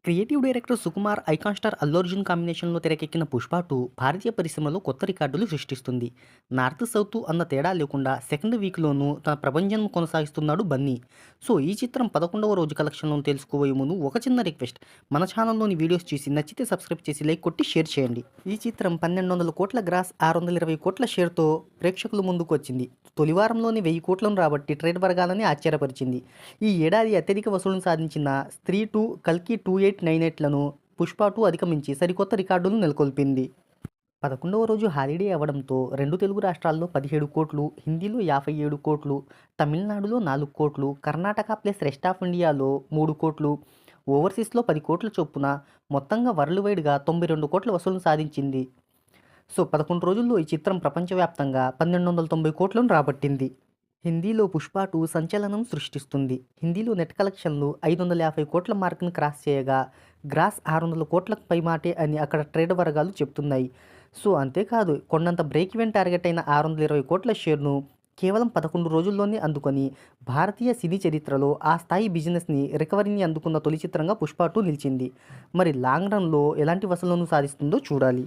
Creative director Sukumar, icon star Allu Arjun కాంబినేషన్‌లో తెరకెక్కిన 'పుష్ప 2' భారతీయ పరిశ్రమలో కొత్త రికార్డులు సృష్టిస్తుంది. నార్త్, సౌత్ అన్న తేడా లేకుండా సెకండ్ వీక్‌లోనూ తన ప్రభంజనం కొనసాగిస్తున్నాడు బన్నీ. సో, ఈ చిత్రం 11వ రోజు కలెక్షన్‌లను తెలుసుకోబోయే ముందు ఒక చిన్న రిక్వెస్ట్. మన ఛానల్‌లోని వీడియోస్ చూసి నచ్చితే సబ్స్క్రైబ్ చేసి లైక్ కొట్టి షేర్ చేయండి. ఈ చిత్రం 1,200 కోట్ల గ్రాస్, 620 కోట్ల షేర్‌తో ప్రేక్షకుల ముందుకు వచ్చింది. తొలి వారంలోనే 1000 కోట్లను రాబట్టి ట్రేడ్ వర్గాలని ఆశ్చర్యపరిచింది. ఈ ఏడాది అత్యధిక వసూళ్లను సాధించిన 'స్త్రీ 2', 'కల్కి 2898'లను 'పుష్ప 2' అధిగమించి సరికొత్త రికార్డులను నెలకొల్పింది. 11వ రోజు హాలిడే అవ్వడంతో 2 తెలుగు రాష్ట్రాల్లో 17 కోట్లు, హిందీలో 57 కోట్లు, తమిళనాడులో 4 కోట్లు, కర్ణాటక ప్లస్ రెస్ట్ ఆఫ్ ఇండియాలో 3 కోట్లు, ఓవర్సీస్‌లో 10 కోట్ల చొప్పున మొత్తంగా వరల్డ్ వైడ్‌గా 92 కోట్ల వసూళ్లను సాధించింది. సో, 11 రోజుల్లో ఈ చిత్రం ప్రపంచవ్యాప్తంగా 1,290 కోట్లను రాబట్టింది. హిందీలో 'పుష్ప 2' సంచలనం సృష్టిస్తుంది. హిందీలో నెట్ కలెక్షన్లు 550 కోట్ల మార్క్‌ని క్రాస్ చేయగా, గ్రాస్ 600 కోట్లకు పైమాటే అని అక్కడ ట్రేడ్ వర్గాలు చెప్తున్నాయి. సో, అంతేకాదు కొండంత బ్రేక్ ఈవెన్ టార్గెట్ అయిన 620 కోట్ల షేర్‌ను కేవలం 11 రోజుల్లోనే అందుకొని, భారతీయ సినీ చరిత్రలో ఆ స్థాయి బిజినెస్‌ని రికవరీని అందుకున్న తొలి చిత్రంగా 'పుష్ప 2' నిలిచింది. మరి లాంగ్ రన్‌లో ఎలాంటి వసూళ్లను సాధిస్తుందో చూడాలి.